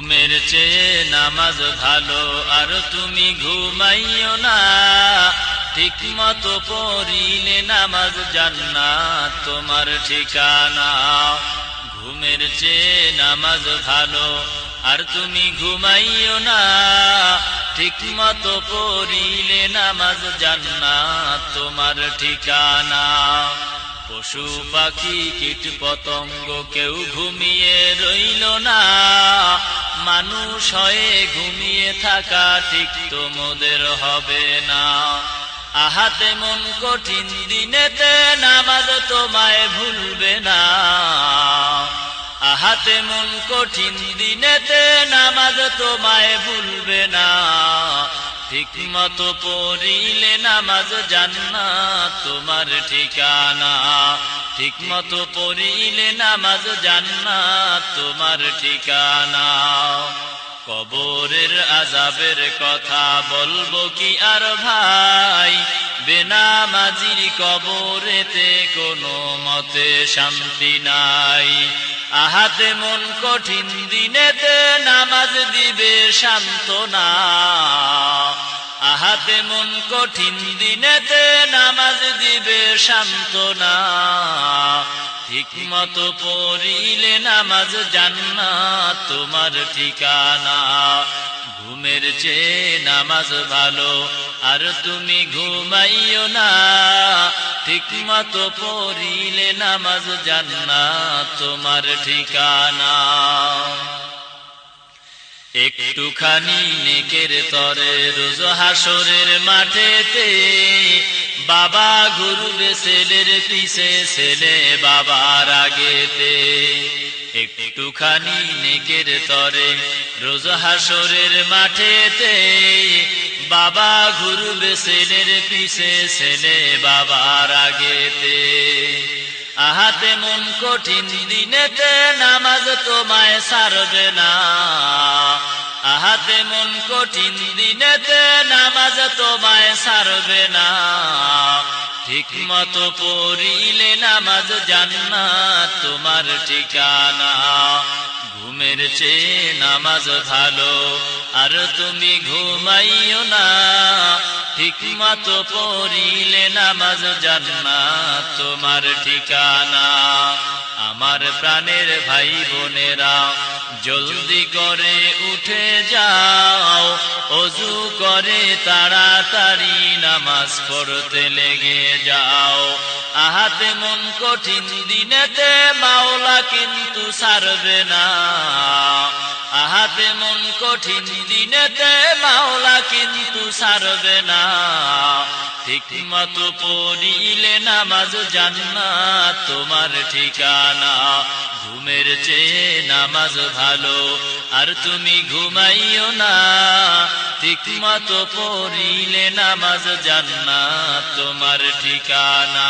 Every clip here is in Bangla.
ঘুমের চেয়ে নামাজ ভালো, আর তুমি ঘুমাইও না। ঠিক মতো পড়িলে নামাজ জান্নাত তোমার ঠিকানা। ঘুমের চেয়ে নামাজ ভালো, আর তুমি ঘুমাইও না। ঠিক মতো পড়িলে নামাজ জান্নাত তোমার ঠিকানা। পশু পাখি কীট পতঙ্গ কেউ ঘুমিয়ে রইল না। মানুষ হয়ে ঘুমিয়ে থাকা ঠিক তোমাদের হবে না। আহাতে মন কঠিন দিনেতে নামাজ তোমায় ভুলবে না। আহাতে মন কঠিন দিনেতে নামাজ তোমায় ভুলবে না। ঠিক মতো পড়িলে নামাজ জান্নাত তোমার ঠিকানা। ঠিক মতো পড়িলে নামাজ জান্নাত তোমার ঠিকানা। কবরের আযাবের কথা বলবো কি আর ভাই, বেনামাজির কবরেতে কোনো মতে শান্তি নাই। আহাতে মন কঠিন দিনেতে নামাজ দিবে সান্ত্বনা। আহাতে মন কঠিন দিনেতে নামাজ দিবে সান্ত্বনা। ঠিক মতো পড়িলে নামাজ জান্নাত তোমার ঠিকানা। ঘুমের চেয়ে নামাজ ভালো, আর তুমি ঘুমাইও না। ঠিক মতো পড়িলে নামাজ জান্নাত তোমার ঠিকানা। একটুখানি নেকের তরে রোজ হাসরের মাঠেতে, বাবা ঘুরবে ছেলের পিছে, ছেলে বাবার আগেতে। একটুখানি নেকের তরে রোজ হাসরের মাঠেতে, বাবা ঘুরবে ছেলের পিছে, ছেলে বাবার আগেতে। আহাতে মন কঠিন দিনেতে নামাজ তোমায় ছাড়বে না। আহাতে মন কঠিন দিনেতে নামাজ তোমায় ছাড়বে না। ঠিক মতো পড়িলে নামাজ জান্নাত তোমার ঠিকানা। ঘুমের চেয়ে নামাজ ভালো, আর তুমি ঘুমাইও না। ঠিক মতো পড়িলে নামাজ জান্নাত তোমার ঠিকানা। আমার প্রাণের ভাই বোনেরা, জলদি করে উঠে যাও, ওযু করে তাড়াতাড়ি নামাজ পড়তে লেগে যাও। আহাতে মন কঠিন দিনেতে মাওলা কিন্তু ছাড়বে না। আহাতে মন কঠিন দিনেতে মাওলা কিন্তু ছাড়বে না। ঠিক মতো পড়িলে নামাজ জান্নাত তোমার ঠিকানা। ঘুমের চেয়ে নামাজ ভালো, আর তুমি ঘুমাইও না। ঠিক মতো পড়িলে নামাজ জান্নাত তোমার ঠিকানা।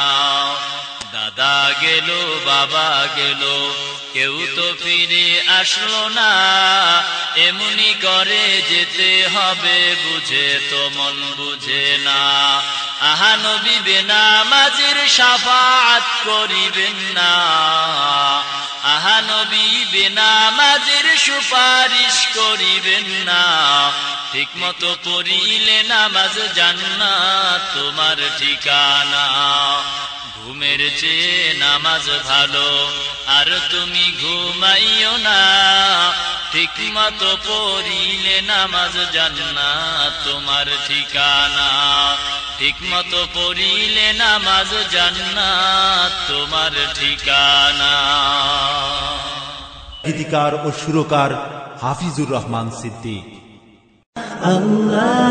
দাদা গেল বাবা গেল, কেউ তো ফিরে আসলো না। এমনি করে যেতে হবে বুঝে তো মন বুঝে না। আহা নবী বেনামাজির শাফাআত করিবেন না। আহা নবী বেনামাজির সুপারিশ করিবেন না। ঠিক মতো পড়িলে নামাজ জান্নাত তোমার ঠিকানা। ঘুমের চেয়ে নামাজ ভালো, আর তুমি ঘুমাইও না। ঠিক মতো পড়িলে নামাজ জান্নাত তোমার ঠিকানা। ঠিক মতো পড়িলে নামাজ জান্নাত তোমার ঠিকানা। গীতিকার ও সুরকার হাফিজুর রহমান সিদ্দিক। আল্লাহ